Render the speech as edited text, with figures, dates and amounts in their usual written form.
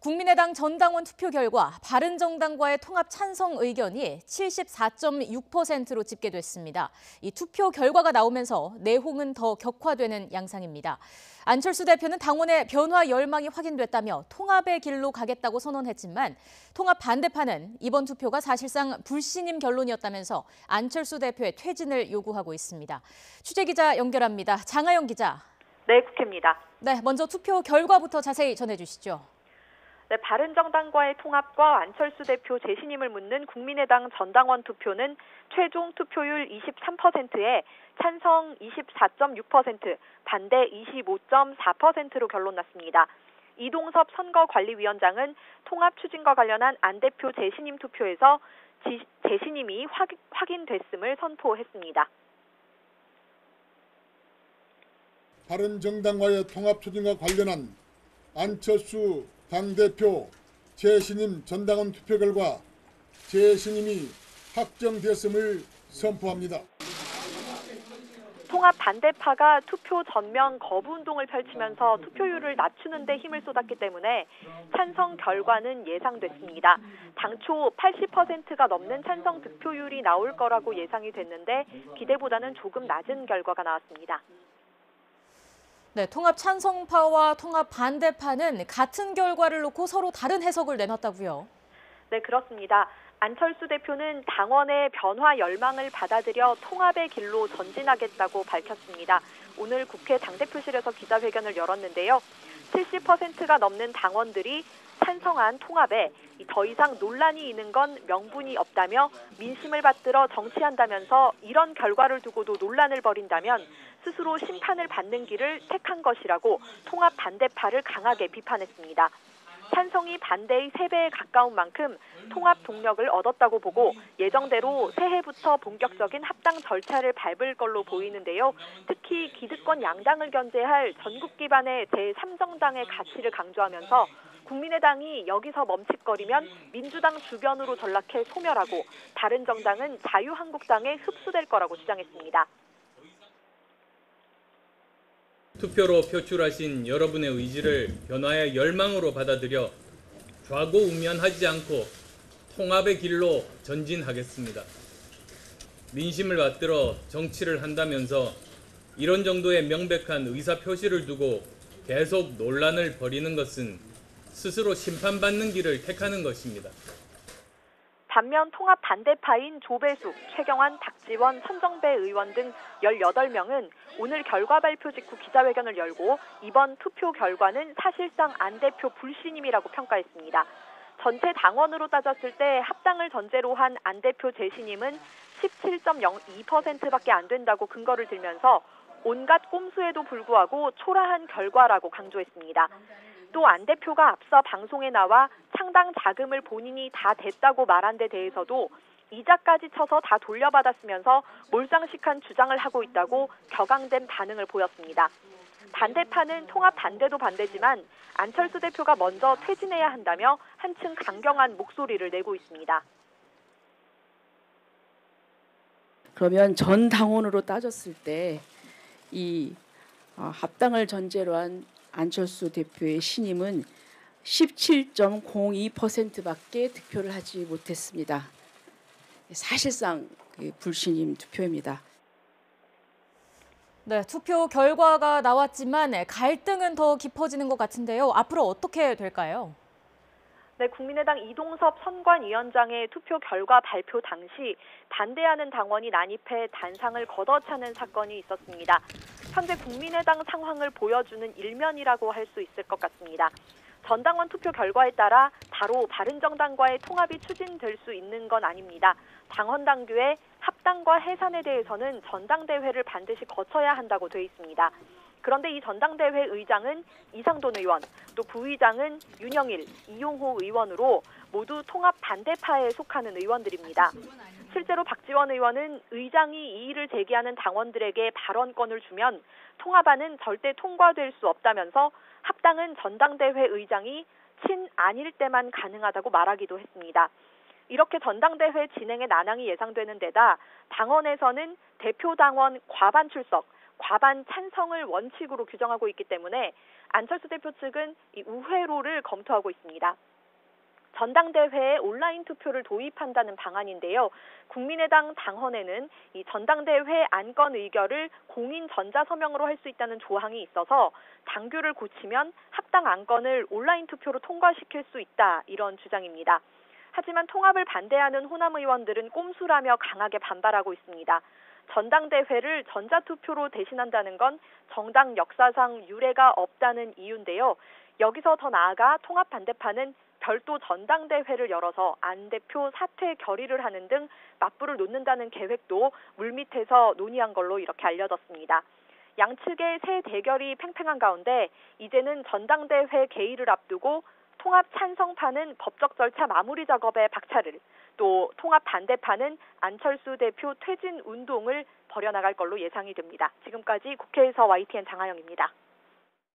국민의당 전당원 투표 결과 바른정당과의 통합 찬성 의견이 74.6%로 집계됐습니다. 이 투표 결과가 나오면서 내홍은 더 격화되는 양상입니다. 안철수 대표는 당원의 변화 열망이 확인됐다며 통합의 길로 가겠다고 선언했지만 통합 반대파는 이번 투표가 사실상 불신임 결론이었다면서 안철수 대표의 퇴진을 요구하고 있습니다. 취재기자 연결합니다. 장하영 기자. 네, 국회입니다. 네, 먼저 투표 결과부터 자세히 전해주시죠. 네, 바른정당과의 통합과 안철수 대표 재신임을 묻는 국민의당 전당원 투표는 최종 투표율 23%에 찬성 24.6%, 반대 25.4%로 결론났습니다. 이동섭 선거관리위원장은 통합 추진과 관련한 안 대표 재신임 투표에서 재신임이 확인됐음을 선포했습니다. 바른정당과의 통합 추진과 관련한 안철수 당대표 재신임 전당원 투표 결과 재신임이 확정됐음을 선포합니다. 통합 반대파가 투표 전면 거부 운동을 펼치면서 투표율을 낮추는 데 힘을 쏟았기 때문에 찬성 결과는 예상됐습니다. 당초 80%가 넘는 찬성 득표율이 나올 거라고 예상이 됐는데 기대보다는 조금 낮은 결과가 나왔습니다. 네, 통합 찬성파와 통합 반대파는 같은 결과를 놓고 서로 다른 해석을 내놨다고요. 네, 그렇습니다. 안철수 대표는 당원의 변화 열망을 받아들여 통합의 길로 전진하겠다고 밝혔습니다. 오늘 국회 당대표실에서 기자회견을 열었는데요. 70%가 넘는 당원들이 찬성한 통합에 더 이상 논란이 있는 건 명분이 없다며 민심을 받들어 정치한다면서 이런 결과를 두고도 논란을 벌인다면 스스로 심판을 받는 길을 택한 것이라고 통합 반대파를 강하게 비판했습니다. 찬성이 반대의 3배에 가까운 만큼 통합 동력을 얻었다고 보고 예정대로 새해부터 본격적인 합당 절차를 밟을 걸로 보이는데요. 특히 기득권 양당을 견제할 전국 기반의 제3정당의 가치를 강조하면서 국민의당이 여기서 멈칫거리면 민주당 주변으로 전락해 소멸하고 바른정당은 자유한국당에 흡수될 거라고 주장했습니다. 투표로 표출하신 여러분의 의지를 변화의 열망으로 받아들여 좌고우면하지 않고 통합의 길로 전진하겠습니다. 민심을 받들어 정치를 한다면서 이런 정도의 명백한 의사표시를 두고 계속 논란을 벌이는 것은 스스로 심판받는 길을 택하는 것입니다. 반면 통합 반대파인 조배숙, 최경환, 박지원, 천정배 의원 등 18명은 오늘 결과 발표 직후 기자회견을 열고 이번 투표 결과는 사실상 안 대표 불신임이라고 평가했습니다. 전체 당원으로 따졌을 때 합당을 전제로 한 안 대표 재신임은 17.02%밖에 안 된다고 근거를 들면서 온갖 꼼수에도 불구하고 초라한 결과라고 강조했습니다. 또 안 대표가 앞서 방송에 나와 창당 자금을 본인이 다 댔다고 말한 데 대해서도 이자까지 쳐서 다 돌려받았으면서 몰상식한 주장을 하고 있다고 격앙된 반응을 보였습니다. 반대파는 통합 반대도 반대지만 안철수 대표가 먼저 퇴진해야 한다며 한층 강경한 목소리를 내고 있습니다. 그러면 전 당원으로 따졌을 때 이 합당을 전제로 한 안철수 대표의 신임은 17.02%밖에 득표를 하지 못했습니다. 사실상 불신임 투표입니다. 네, 투표 결과가 나왔지만 갈등은 더 깊어지는 것 같은데요. 앞으로 어떻게 될까요? 네, 국민의당 이동섭 선관위원장의 투표 결과 발표 당시 반대하는 당원이 난입해 단상을 걷어차는 사건이 있었습니다. 현재 국민의당 상황을 보여주는 일면이라고 할 수 있을 것 같습니다. 전당원 투표 결과에 따라 바로 바른정당과의 통합이 추진될 수 있는 건 아닙니다. 당헌 당규의 합당과 해산에 대해서는 전당대회를 반드시 거쳐야 한다고 돼 있습니다. 그런데 이 전당대회 의장은 이상돈 의원, 또 부의장은 윤영일, 이용호 의원으로 모두 통합 반대파에 속하는 의원들입니다. 실제로 박지원 의원은 의장이 이의를 제기하는 당원들에게 발언권을 주면 통합안은 절대 통과될 수 없다면서 합당은 전당대회 의장이 친안일 때만 가능하다고 말하기도 했습니다. 이렇게 전당대회 진행에 난항이 예상되는 데다 당원에서는 대표 당원 과반 출석, 과반 찬성을 원칙으로 규정하고 있기 때문에 안철수 대표 측은 이 우회로를 검토하고 있습니다. 전당대회에 온라인 투표를 도입한다는 방안인데요. 국민의당 당헌에는 이 전당대회 안건 의결을 공인 전자서명으로 할 수 있다는 조항이 있어서 당규를 고치면 합당 안건을 온라인 투표로 통과시킬 수 있다, 이런 주장입니다. 하지만 통합을 반대하는 호남 의원들은 꼼수라며 강하게 반발하고 있습니다. 전당대회를 전자투표로 대신한다는 건 정당 역사상 유례가 없다는 이유인데요. 여기서 더 나아가 통합 반대파는 별도 전당대회를 열어서 안 대표 사퇴 결의를 하는 등 맞불을 놓는다는 계획도 물밑에서 논의한 걸로 이렇게 알려졌습니다. 양측의 새 대결이 팽팽한 가운데 이제는 전당대회 개의를 앞두고 통합 찬성파는 법적 절차 마무리 작업에 박차를, 또 통합 반대파는 안철수 대표 퇴진 운동을 벌여나갈 걸로 예상이 됩니다. 지금까지 국회에서 YTN 장하영입니다.